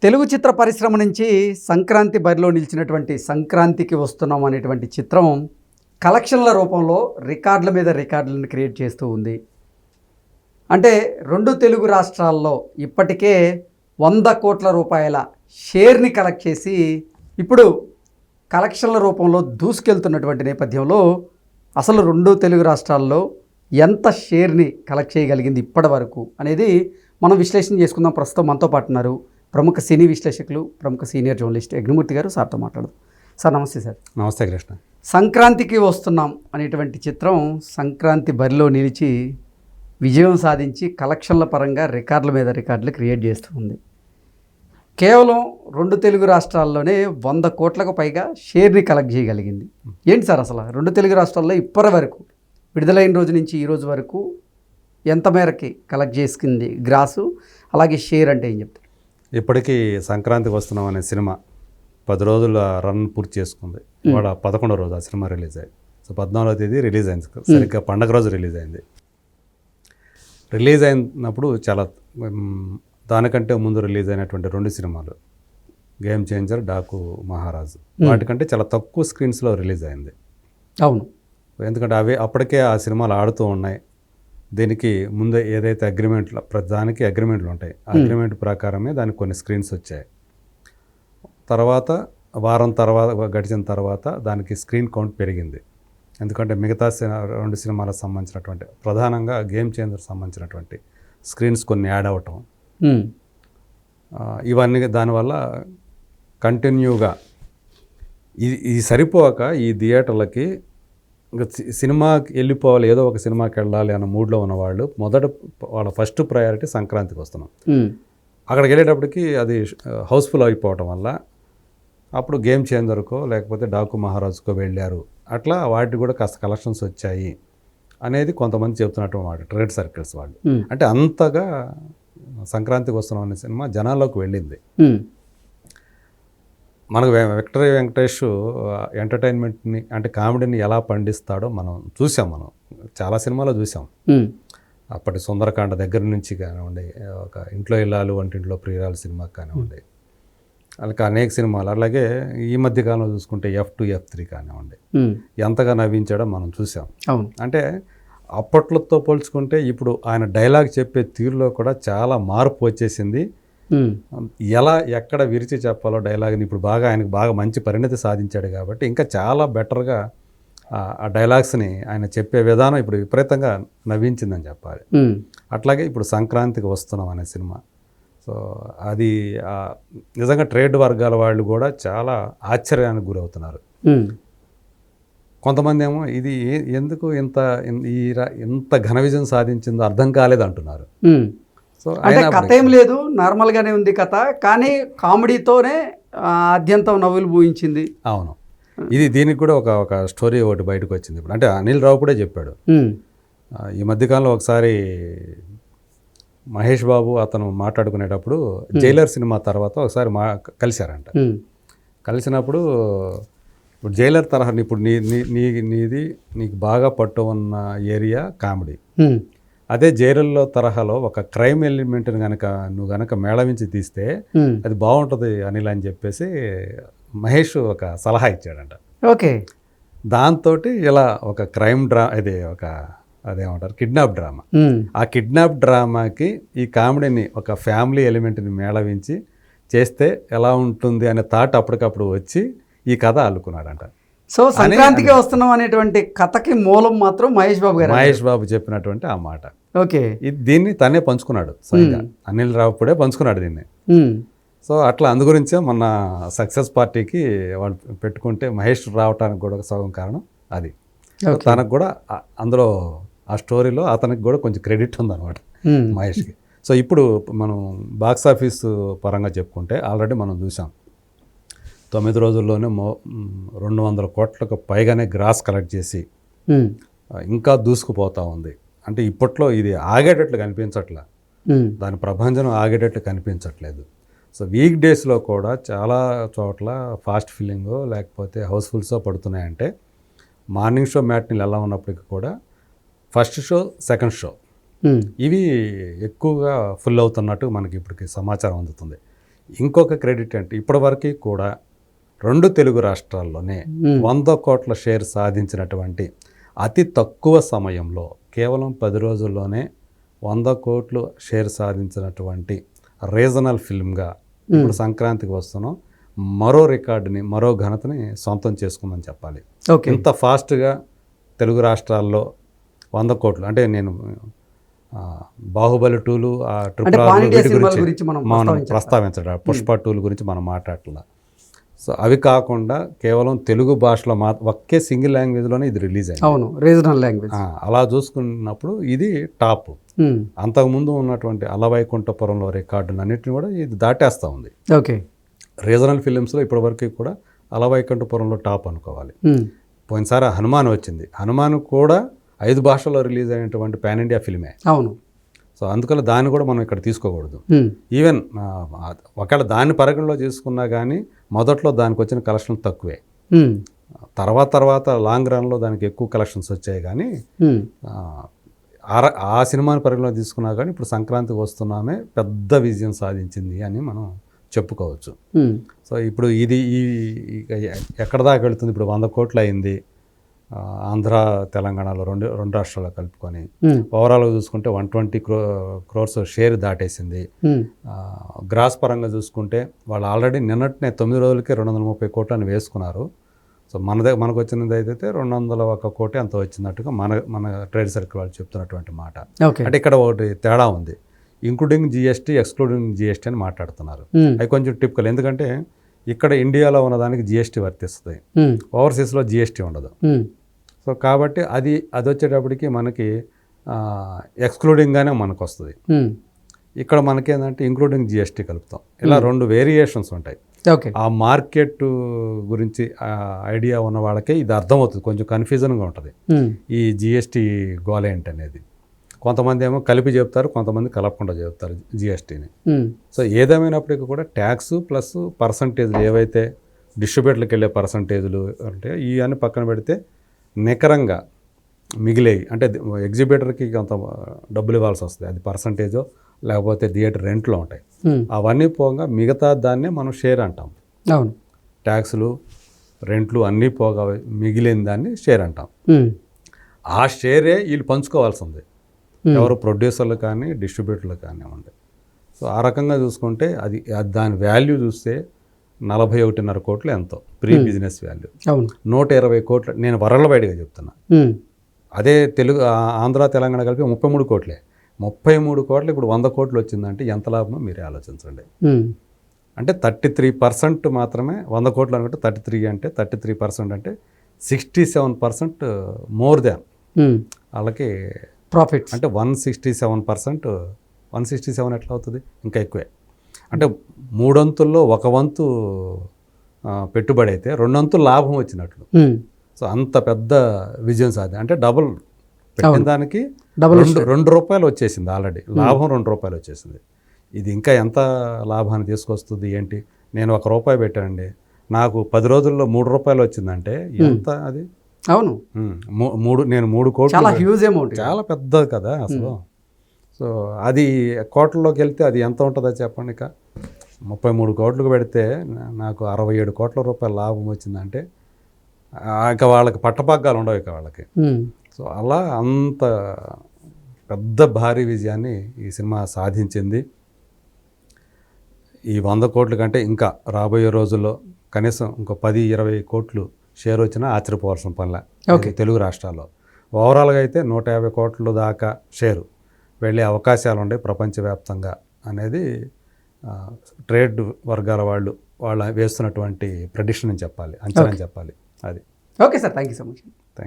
తెలుగు చిత్ర పరిశ్రమ నుంచి సంక్రాంతి బరిలో నిలిచినటువంటి సంక్రాంతికి వస్తున్నాం అనేటువంటి చిత్రం కలెక్షన్ల రూపంలో రికార్డుల మీద రికార్డులను క్రియేట్ చేస్తూ ఉంది. అంటే రెండు తెలుగు రాష్ట్రాల్లో ఇప్పటికే 100 కోట్ల రూపాయల షేర్ని కలెక్ట్ చేసి ఇప్పుడు కలెక్షన్ల రూపంలో దూసుకెళ్తున్నటువంటి నేపథ్యంలో అసలు రెండు తెలుగు రాష్ట్రాల్లో ఎంత షేర్ని కలెక్ట్ చేయగలిగింది ఇప్పటి వరకు అనేది మనం విశ్లేషణ చేసుకుందాం. ప్రస్తుతం మనతో పాటు ఉన్నారు ప్రముఖ సినీ విశ్లేషకులు, ప్రముఖ సీనియర్ జర్నలిస్ట్ యజ్ఞమూర్తి గారు. సార్తో మాట్లాడదు. సార్ నమస్తే. సార్ నమస్తే కృష్ణ. సంక్రాంతికి వస్తున్నాం అనేటువంటి చిత్రం సంక్రాంతి బరిలో నిలిచి విజయం సాధించి కలెక్షన్ల పరంగా రికార్డుల మీద రికార్డులు క్రియేట్ చేస్తుంది. కేవలం రెండు తెలుగు రాష్ట్రాల్లోనే 100 కోట్లకు పైగా షేర్ని కలెక్ట్ చేయగలిగింది. ఏంటి సార్ అసలు రెండు తెలుగు రాష్ట్రాల్లో ఇప్పటి వరకు విడుదలైన రోజు నుంచి ఈ రోజు వరకు ఎంత మేరకి కలెక్ట్ చేసుకుంది గ్రాసు, అలాగే షేర్ అంటే ఏం చెప్తారు? ఇప్పటికీ సంక్రాంతికి వస్తున్నాం అనే సినిమా 10 రోజుల రన్ పూర్తి చేసుకుంది. ఇవాళ 11వ రోజు ఆ సినిమా రిలీజ్ అయ్యింది. సో 14వ తేదీ రిలీజ్ అయింది, సరిగ్గా పండగ రోజు రిలీజ్ అయింది. రిలీజ్ అయినప్పుడు చాలా దానికంటే ముందు రిలీజ్ అయినటువంటి 2 సినిమాలు గేమ్ చేంజర్, డాకు మహారాజు, వాటికంటే చాలా తక్కువ స్క్రీన్స్లో రిలీజ్ అయింది. అవును, ఎందుకంటే అప్పటికే ఆ సినిమాలు ఆడుతూ ఉన్నాయి. దీనికి ముందే ఏదైతే అగ్రిమెంట్లు, ప్రతిదానికి అగ్రిమెంట్లు ఉంటాయి, ఆ అగ్రిమెంట్ ప్రకారమే దానికి కొన్ని స్క్రీన్స్ వచ్చాయి. తర్వాత వారం గడిచిన తర్వాత దానికి స్క్రీన్ కౌంట్ పెరిగింది. ఎందుకంటే మిగతా 2 సినిమాలకు సంబంధించినటువంటి, ప్రధానంగా గేమ్ చేంజర్ సంబంధించినటువంటి స్క్రీన్స్ కొన్ని యాడ్ అవ్వటం, ఇవన్నీ దానివల్ల కంటిన్యూగా ఇది సరిపోక ఈ థియేటర్లకి ఇంకా సినిమాకి వెళ్ళిపోవాలి, ఏదో ఒక సినిమాకి వెళ్ళాలి అన్న మూడ్లో ఉన్నవాళ్ళు వాళ్ళ ఫస్ట్ ప్రయారిటీ సంక్రాంతికి వస్తున్నాం. అక్కడికి వెళ్ళేటప్పటికి అది హౌస్ఫుల్ అయిపోవటం వల్ల అప్పుడు గేమ్ చేంజర్కో లేకపోతే డాకు మహారాజుకో వెళ్ళారు. అట్లా వాటికి కూడా కాస్త కలెక్షన్స్ వచ్చాయి అనేది కొంతమంది చెప్తున్నట్టు మాట, ట్రేడ్ సర్కిల్స్ వాళ్ళు. అంటే అంతగా సంక్రాంతికి వస్తున్నాం అనే సినిమా జనాల్లోకి వెళ్ళింది. మనకు విక్టరీ వెంకటేష్ ఎంటర్టైన్మెంట్ని అంటే కామెడీని ఎలా పండిస్తాడో మనం చాలా సినిమాలో చూసాం. అప్పటి సుందరకాండ దగ్గర నుంచి కానివ్వండి, ఒక ఇంట్లో ఇల్లాలు వంటింట్లో ప్రియురాలు సినిమాకి కానివ్వండి, అలాగే అనేక సినిమాలు, అలాగే ఈ మధ్య కాలంలో చూసుకుంటే F2, F3 కానివ్వండి, ఎంతగా నవ్వించాడో మనం చూసాం. అంటే అప్పట్లతో పోల్చుకుంటే ఇప్పుడు ఆయన డైలాగ్ చెప్పే తీరులో కూడా చాలా మార్పు వచ్చేసింది. ఎలా ఎక్కడ విరిచి చెప్పాలో డైలాగ్ని ఇప్పుడు ఆయనకు బాగా మంచి పరిణతి సాధించాడు కాబట్టి ఇంకా చాలా బెటర్గా ఆ డైలాగ్స్ని ఆయన చెప్పే విధానం ఇప్పుడు విపరీతంగా నవ్వించిందని చెప్పాలి. అట్లాగే ఇప్పుడు సంక్రాంతికి వస్తున్నాం అనే సినిమా, సో అది నిజంగా ట్రేడ్ వర్గాల వాళ్ళు కూడా చాలా ఆశ్చర్యానికి గురవుతున్నారు. కొంతమంది ఏమో ఇది ఎందుకు ఇంత ఘన విజయం సాధించిందో అర్థం కాలేదు అంటున్నారు. సో అంటే కథ ఏం లేదు, నార్మల్గానే ఉంది కథ, కానీ కామెడీతోనే అత్యంత నవ్వులు పూయించింది. అవును, దీనికి కూడా ఒక స్టోరీ ఒకటి బయటకు వచ్చింది ఇప్పుడు. అంటే అనిల్ రావిపూడే చెప్పాడు. ఈ మధ్యకాలంలో ఒకసారి మహేష్ బాబు అతను మాట్లాడుకునేటప్పుడు జైలర్ సినిమా తర్వాత ఒకసారి కలిశారంట. కలిసినప్పుడు ఇప్పుడు జైలర్ తరహా ఇప్పుడు నీకు బాగా పట్టు ఉన్న ఏరియా కామెడీ, అదే జైలర్లో తరహాలో ఒక క్రైమ్ ఎలిమెంట్ని నువ్వు గనక మేళవించి తీస్తే అది బాగుంటుంది అనిల్ అని చెప్పేసి మహేష్ ఒక సలహా ఇచ్చాడంట. ఓకే, దాంతో ఇలా ఒక క్రైమ్ అదేమంటారు కిడ్నాప్ డ్రామా, ఆ కిడ్నాప్ డ్రామాకి ఈ కామెడీని ఒక ఫ్యామిలీ ఎలిమెంట్ని మేళవించి చేస్తే ఎలా ఉంటుంది అనే థాట్ అప్పటికప్పుడు వచ్చి ఈ కథ అల్లుకున్నాడంట. సో సంక్రాంతికి వస్తున్నాం అనేటువంటి కథకి మూలం మాత్రం మహేష్ బాబు చెప్పినటువంటి ఆ మాట. ఓకే, దీన్ని తనే పంచుకున్నాడు స్వయంగా, అనిల్ రావిపూడే పంచుకున్నాడు దీన్ని. సో అట్లా అందుగురించే మొన్న సక్సెస్ పార్టీకి వాళ్ళు పెట్టుకుంటే మహేష్ రావటానికి కూడా సగం కారణం అది. తనకు కూడా అందులో ఆ స్టోరీలో అతనికి కూడా కొంచెం క్రెడిట్ ఉందన్నమాట మహేష్కి. సో ఇప్పుడు మనం బాక్స్ ఆఫీస్ పరంగా చెప్పుకుంటే ఆల్రెడీ మనం చూసాం 9 రోజుల్లోనే 200 కోట్లకు పైగానే గ్రాస్ కలెక్ట్ చేసి ఇంకా దూసుకుపోతూ ఉంది. అంటే ఇప్పట్లో ఇది ఆగేటట్లు కనిపించట్లే, దాని ప్రభంజనం ఆగేటట్లు కనిపించట్లేదు. సో వీక్ డేస్లో కూడా చాలా చోట్ల ఫాస్ట్ ఫిల్లింగో లేకపోతే హౌస్ఫుల్సో పడుతున్నాయంటే మార్నింగ్ షో మ్యాట్నీలు ఎలా ఉన్నప్పటికీ కూడా ఫస్ట్ షో, సెకండ్ షో ఇవి ఎక్కువగా ఫుల్ అవుతున్నట్టు మనకి ఇప్పటికి సమాచారం అందుతుంది. ఇంకొక క్రెడిట్ అంటే ఇప్పటివరకు కూడా 2 తెలుగు రాష్ట్రాల్లోనే 100 కోట్ల షేర్ సాధించినటువంటి అతి తక్కువ సమయంలో కేవలం 10 రోజుల్లోనే 100 కోట్లు షేర్ సాధించినటువంటి రీజనల్ ఫిల్మ్గా ఇప్పుడు సంక్రాంతికి వస్తున్నాం. మరో రికార్డుని, మరో ఘనతని సొంతం చేసుకుందని చెప్పాలి. ఇంత ఫాస్ట్గా తెలుగు రాష్ట్రాల్లో 100 కోట్లు అంటే నేను బాహుబలి 2లు ట్రిపుల్ ఆర్ గురించి మనం ప్రస్తావించడం, పుష్ప 2ల గురించి మనం మాట్లాడట్లా. సో అవి కాకుండా కేవలం తెలుగు భాషలో ఒకే సింగిల్ లాంగ్వేజ్లోనే ఇది రిలీజ్ అయింది. అవును, రీజనల్ లాంగ్వేజ్. అలా చూసుకున్నప్పుడు ఇది టాప్. అంతకుముందు ఉన్నటువంటి అలవైకుంఠపురంలో రికార్డులు అన్నిటిని కూడా ఇది దాటేస్తూ ఉంది. ఓకే, రీజనల్ ఫిలిమ్స్లో ఇప్పటివరకు కూడా అలవైకుంఠపురంలో టాప్ అనుకోవాలి. పోయినసారి హనుమాన్ వచ్చింది. హనుమాన్ కూడా 5 భాషల్లో రిలీజ్ అయినటువంటి పాన్ ఇండియా ఫిల్మే. అవును. సో అందుకని దాన్ని కూడా మనం ఇక్కడ తీసుకోకూడదు. ఈవెన్ ఒకవేళ దాన్ని పరిగణలో తీసుకున్నా కానీ మొదట్లో దానికి వచ్చిన కలెక్షన్ తక్కువే. తర్వాత లాంగ్ రన్లో దానికి ఎక్కువ కలెక్షన్స్ వచ్చాయి. కానీ ఆ సినిమాని పరిగణలో తీసుకున్నా కానీ ఇప్పుడు సంక్రాంతికి వస్తున్నామే పెద్ద విజయం సాధించింది అని మనం చెప్పుకోవచ్చు. సో ఇప్పుడు ఇది ఎక్కడ దాకా వెళుతుంది? ఇప్పుడు 100 కోట్లు అయింది. ఆంధ్ర తెలంగాణలో రెండు రాష్ట్రాలు కలుపుకొని ఓవరాల్గా చూసుకుంటే 120 crores షేర్ దాటేసింది. గ్రాస్ పరంగా చూసుకుంటే వాళ్ళు ఆల్రెడీ నిన్నటినే 9 రోజులకే 230 కోట్లు అని వేసుకున్నారు. సో మనకు వచ్చినది అయితే 201 కోటి అంత వచ్చినట్టుగా మన ట్రేడ్ సర్కిల్ వాళ్ళు చెప్తున్నటువంటి మాట. అంటే ఇక్కడ ఒకటి తేడా ఉంది. ఇంక్లూడింగ్ జిఎస్టీ, ఎక్స్క్లూడింగ్ జిఎస్టీ అని మాట్లాడుతున్నారు. అవి కొంచెం టిపికల్. ఎందుకంటే ఇక్కడ ఇండియాలో ఉన్నదానికి జిఎస్టీ వర్తిస్తుంది, ఓవర్సీస్లో జిఎస్టీ ఉండదు. సో కాబట్టి అది వచ్చేటప్పటికి మనకి ఎక్స్క్లూడింగ్గానే మనకు వస్తుంది. ఇక్కడ మనకేంటంటే ఇంక్లూడింగ్ జిఎస్టీ కలుపుతాం. ఇలా 2 వేరియేషన్స్ ఉంటాయి. ఆ మార్కెట్ గురించి ఐడియా ఉన్న వాళ్ళకే ఇది అర్థమవుతుంది. కొంచెం కన్ఫ్యూజన్గా ఉంటుంది ఈ జిఎస్టీ గోల్ ఏంటనేది. కొంతమంది ఏమో కలిపి చెప్తారు, కొంతమంది కలపకుండా చెప్తారు జిఎస్టీని. సో ఏదేమైనప్పటికీ కూడా ట్యాక్స్ ప్లస్ పర్సంటేజ్లు ఏవైతే డిస్ట్రిబ్యూటర్లకు వెళ్ళే పర్సంటేజ్లు అంటే ఇవన్నీ పక్కన పెడితే నికరంగా మిగిలేవి అంటే ఎగ్జిబిటర్కి కొంత డబ్బులు ఇవ్వాల్సి వస్తుంది. అది పర్సంటేజో లేకపోతే థియేటర్ రెంట్లో ఉంటాయి. అవన్నీ పోగా మిగతా దాన్నే మనం షేర్ అంటాం. అవును, ట్యాక్స్లు, రెంట్లు అన్నీ పోగా మిగిలిన దాన్ని షేర్ అంటాం. ఆ షేరే వీళ్ళు పంచుకోవాల్సింది, ఎవరు ప్రొడ్యూసర్లు కానీ డిస్ట్రిబ్యూటర్లు కానివ్వండి. సో ఆ రకంగా చూసుకుంటే అది దాని వాల్యూ చూస్తే 41.5 కోట్లు ఎంతో ప్రీ బిజినెస్ వాల్యూ. 120 కోట్లు నేను వరల్డ్ వైడ్గా చెప్తున్నా. అదే ఆంధ్ర తెలంగాణ కలిపి 33 కోట్లే. 33 కోట్లు ఇప్పుడు 100 కోట్లు వచ్చిందంటే ఎంత లాభమో మీరే ఆలోచించండి. అంటే 33% మాత్రమే 100 కోట్లు అనుకుంటే 33 అంటే 33% అంటే 67% మోర్ దాన్ వాళ్ళకి ప్రాఫిట్. అంటే 167%. 167 ఎట్లా అవుతుంది? ఇంకా ఎక్కువే. అంటే 3 వంతుల్లో 1 వంతు పెట్టుబడి అయితే 2 వంతులు లాభం వచ్చినట్లు. సో అంత పెద్ద విజయం సాధి అంటే డబుల్ పెట్టిన దానికి 2 రూపాయలు వచ్చేసింది ఆల్రెడీ. లాభం 2 రూపాయలు వచ్చేసింది. ఇది ఇంకా ఎంత లాభాన్ని తీసుకొస్తుంది ఏంటి? నేను 1 రూపాయి పెట్టానండి, నాకు 10 రోజుల్లో 3 రూపాయలు వచ్చిందంటే ఎంత అది? అవును, నేను 3 కోట్లు, చాలా హ్యూజ్ అమౌంట్, చాలా పెద్దది కదా అసలు. సో అది కోట్లలోకి వెళ్తే అది ఎంత ఉంటుందో చెప్పండి. ఇక 33 కోట్లకు పెడితే నాకు 67 కోట్ల రూపాయల లాభం వచ్చిందంటే ఇక వాళ్ళకి పట్టపగ్గాలు ఉండవు ఇక వాళ్ళకి. సో అలా అంత పెద్ద భారీ విజయాన్ని ఈ సినిమా సాధించింది. ఈ 100 కోట్ల కంటే ఇంకా రాబోయే రోజుల్లో కనీసం ఇంకో 10-20 కోట్లు షేర్ వచ్చినా ఆశ్చర్యపోవాల్సిన పనిలే తెలుగు రాష్ట్రాల్లో. ఓవరాల్గా అయితే 150 కోట్ల దాకా షేరు వెళ్ళే అవకాశాలు ఉన్నాయి ప్రపంచవ్యాప్తంగా అనేది ట్రేడ్ వర్గాల వాళ్ళ వేస్తున్నటువంటి ప్రెడిక్షన్ అని చెప్పాలి, అంచనా అని చెప్పాలి. అది okay sir, thank you so much.